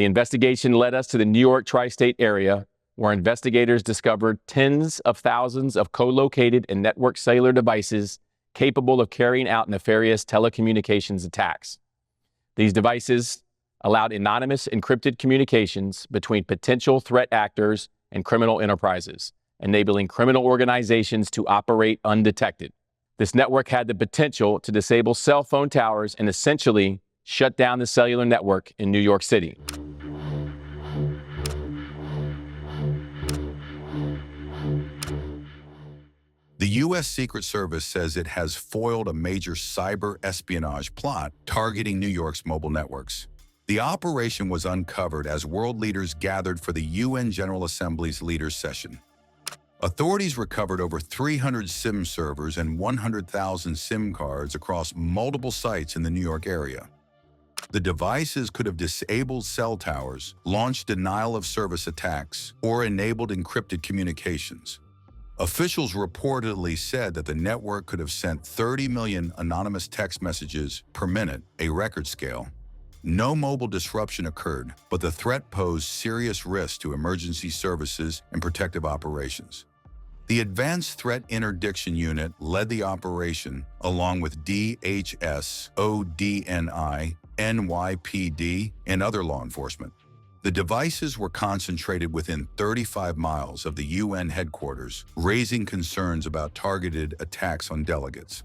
The investigation led us to the New York tri-state area, where investigators discovered tens of thousands of co-located and networked cellular devices capable of carrying out nefarious telecommunications attacks. These devices allowed anonymous encrypted communications between potential threat actors and criminal enterprises, enabling criminal organizations to operate undetected. This network had the potential to disable cell phone towers and essentially shut down the cellular network in New York City. The U.S. Secret Service says it has foiled a major cyber-espionage plot targeting New York's mobile networks. The operation was uncovered as world leaders gathered for the UN General Assembly's Leaders Session. Authorities recovered over 300 SIM servers and 100,000 SIM cards across multiple sites in the New York area. The devices could have disabled cell towers, launched denial-of-service attacks, or enabled encrypted communications. Officials reportedly said that the network could have sent 30 million anonymous text messages per minute, a record scale. No mobile disruption occurred, but the threat posed serious risk to emergency services and protective operations. The Advanced Threat Interdiction Unit led the operation, along with DHS, ODNI, NYPD, and other law enforcement. The devices were concentrated within 35 miles of the UN headquarters, raising concerns about targeted attacks on delegates.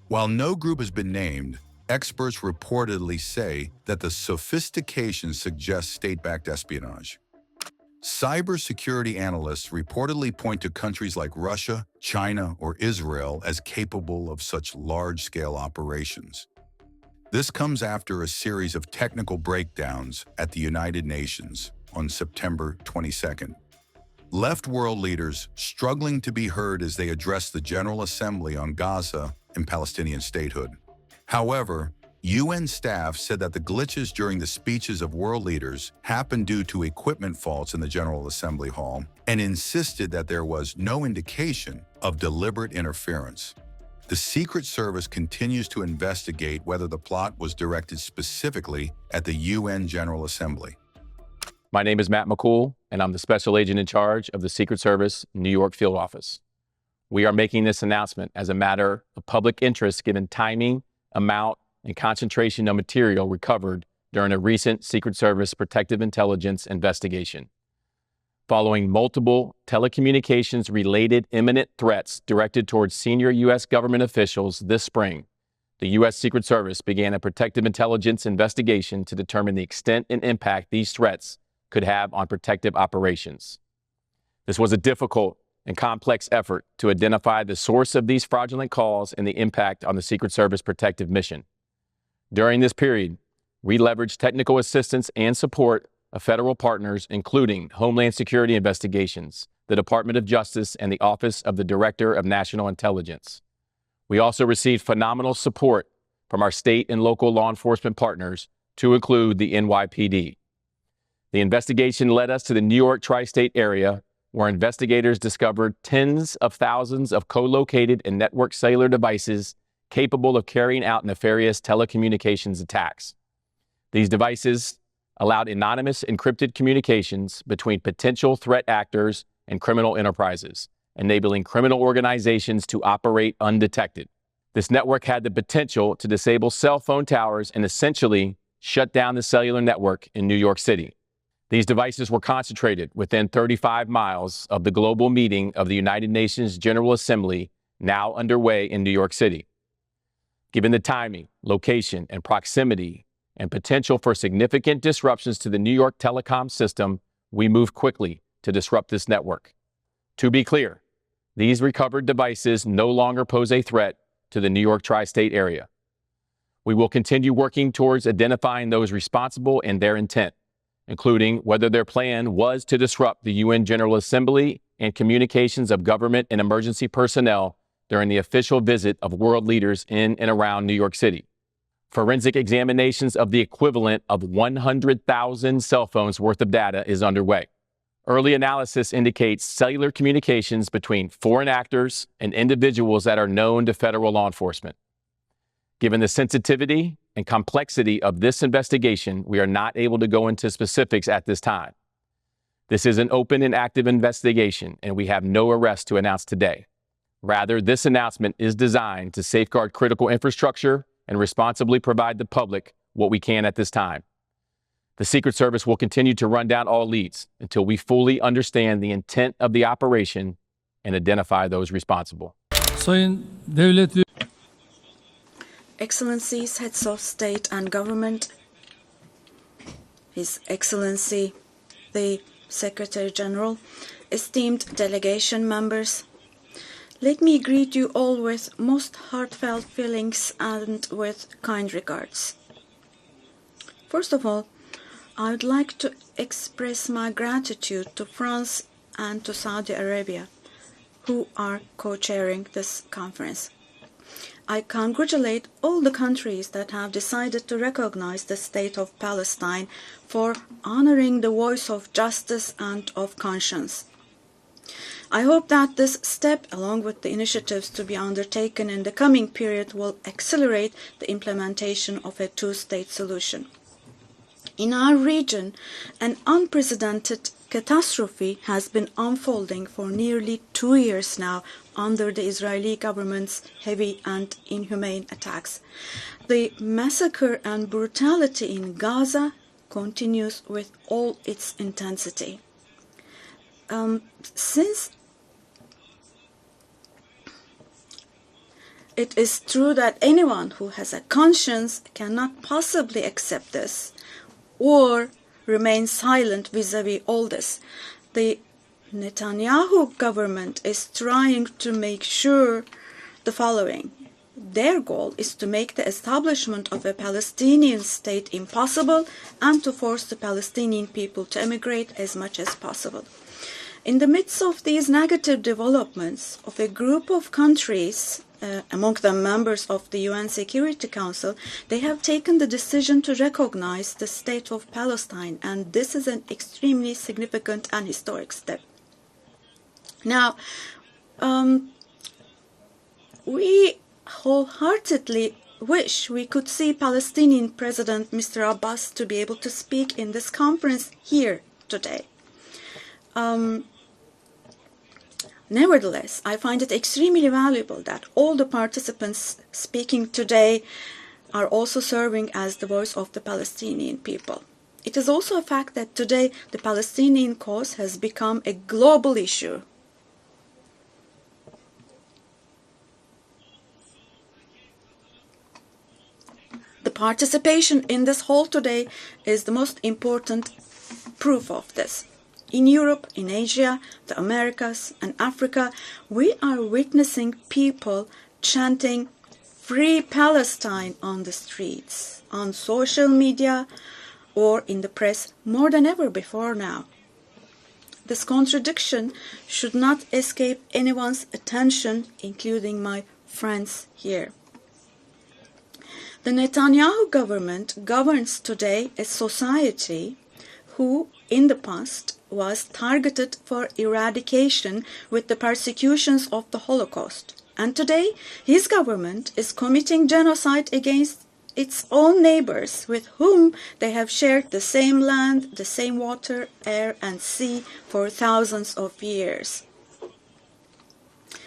While no group has been named, experts reportedly say that the sophistication suggests state-backed espionage. Cybersecurity analysts reportedly point to countries like Russia, China, or Israel as capable of such large-scale operations. This comes after a series of technical breakdowns at the United Nations on September 22nd. Left world leaders struggling to be heard as they address the General Assembly on Gaza and Palestinian statehood. However, UN staff said that the glitches during the speeches of world leaders happened due to equipment faults in the General Assembly Hall and insisted that there was no indication of deliberate interference. The Secret Service continues to investigate whether the plot was directed specifically at the UN General Assembly. My name is Matt McCool, and I'm the Special Agent in charge of the Secret Service New York Field Office. We are making this announcement as a matter of public interest given timing, amount, and concentration of material recovered during a recent Secret Service Protective Intelligence investigation. Following multiple telecommunications-related imminent threats directed towards senior U.S. government officials this spring, the U.S. Secret Service began a protective intelligence investigation to determine the extent and impact these threats could have on protective operations. This was a difficult and complex effort to identify the source of these fraudulent calls and the impact on the Secret Service protective mission. During this period, we leveraged technical assistance and support of federal partners, including Homeland Security Investigations, the Department of Justice, and the Office of the Director of National Intelligence. We also received phenomenal support from our state and local law enforcement partners, to include the NYPD. The investigation led us to the New York tri-state area, where investigators discovered tens of thousands of co-located and networked cellular devices capable of carrying out nefarious telecommunications attacks. These devices allowed anonymous encrypted communications between potential threat actors and criminal enterprises, enabling criminal organizations to operate undetected. This network had the potential to disable cell phone towers and essentially shut down the cellular network in New York City. These devices were concentrated within 35 miles of the global meeting of the United Nations General Assembly, now underway in New York City. Given the timing, location, and proximity and potential for significant disruptions to the New York telecom system, we moved quickly to disrupt this network. To be clear, these recovered devices no longer pose a threat to the New York tri-state area. We will continue working towards identifying those responsible and their intent, including whether their plan was to disrupt the UN General Assembly and communications of government and emergency personnel during the official visit of world leaders in and around New York City. Forensic examinations of the equivalent of 100,000 cell phones worth of data is underway. Early analysis indicates cellular communications between foreign actors and individuals that are known to federal law enforcement. Given the sensitivity and complexity of this investigation, we are not able to go into specifics at this time. This is an open and active investigation, and we have no arrest to announce today. Rather, this announcement is designed to safeguard critical infrastructure and responsibly provide the public what we can at this time. The Secret Service will continue to run down all leads until we fully understand the intent of the operation and identify those responsible. Excellencies, heads of state and government, His Excellency, the Secretary General, esteemed delegation members, let me greet you all with most heartfelt feelings and with kind regards. First of all, I would like to express my gratitude to France and to Saudi Arabia, who are co-chairing this conference. I congratulate all the countries that have decided to recognize the state of Palestine for honoring the voice of justice and of conscience. I hope that this step, along with the initiatives to be undertaken in the coming period, will accelerate the implementation of a two-state solution. In our region, an unprecedented catastrophe has been unfolding for nearly 2 years now under the Israeli government's heavy and inhumane attacks. The massacre and brutality in Gaza continues with all its intensity. Since it is true that anyone who has a conscience cannot possibly accept this or remain silent vis-à-vis all this, the Netanyahu government is trying to make sure the following. Their goal is to make the establishment of a Palestinian state impossible and to force the Palestinian people to emigrate as much as possible. In the midst of these negative developments of a group of countries, among them members of the UN Security Council, they have taken the decision to recognize the state of Palestine, and this is an extremely significant and historic step. Now, we wholeheartedly wish we could see Palestinian President Mr. Abbas to be able to speak in this conference here today. Nevertheless, I find it extremely valuable that all the participants speaking today are also serving as the voice of the Palestinian people. It is also a fact that today the Palestinian cause has become a global issue. The participation in this hall today is the most important proof of this. In Europe, in Asia, the Americas, and Africa, we are witnessing people chanting "Free Palestine" on the streets, on social media, or in the press more than ever before now. This contradiction should not escape anyone's attention, including my friends here. The Netanyahu government governs today a society who, in the past, was targeted for eradication with the persecutions of the Holocaust. And today, his government is committing genocide against its own neighbors with whom they have shared the same land, the same water, air, and sea for thousands of years.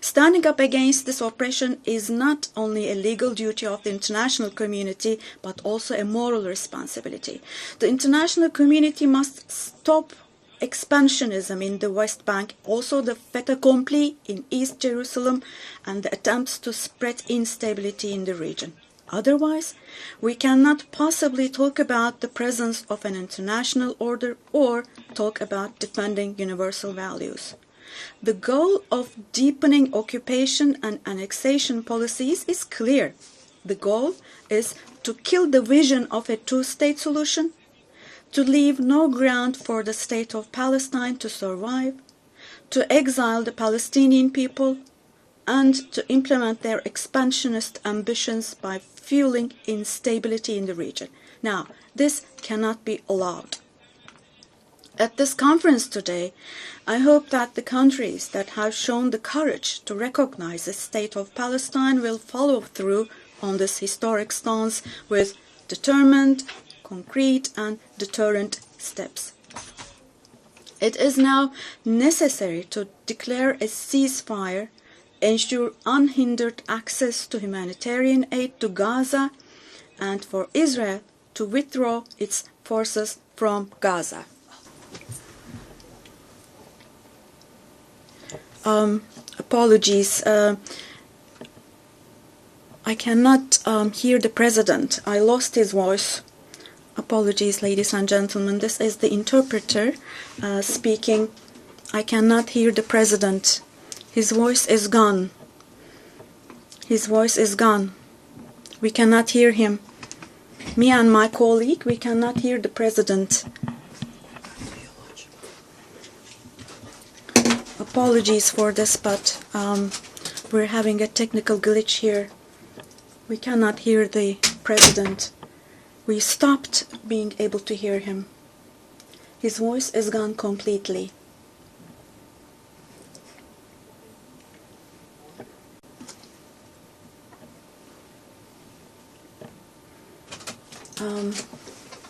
Standing up against this oppression is not only a legal duty of the international community, but also a moral responsibility. The international community must stop expansionism in the West Bank, also the fait accompli in East Jerusalem, and the attempts to spread instability in the region. Otherwise, we cannot possibly talk about the presence of an international order or talk about defending universal values. The goal of deepening occupation and annexation policies is clear. The goal is to kill the vision of a two-state solution, to leave no ground for the state of Palestine to survive, to exile the Palestinian people, and to implement their expansionist ambitions by fueling instability in the region. Now, this cannot be allowed. At this conference today, I hope that the countries that have shown the courage to recognize the state of Palestine will follow through on this historic stance with determined, concrete, and deterrent steps. It is now necessary to declare a ceasefire, ensure unhindered access to humanitarian aid to Gaza, and for Israel to withdraw its forces from Gaza. Apologies. I cannot hear the president. I lost his voice. Apologies, ladies and gentlemen. This is the interpreter speaking. I cannot hear the president. His voice is gone. His voice is gone. We cannot hear him. Me and my colleague, we cannot hear the president. Apologies for this, but we're having a technical glitch here. We cannot hear the president. We stopped being able to hear him. His voice is gone completely.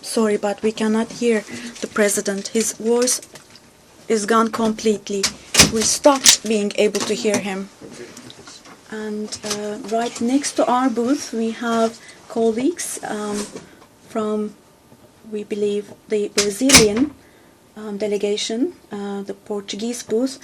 Sorry, but we cannot hear the president. His voice is gone completely. We stopped being able to hear him. And right next to our booth, we have colleagues from, we believe, the Brazilian delegation, the Portuguese booth.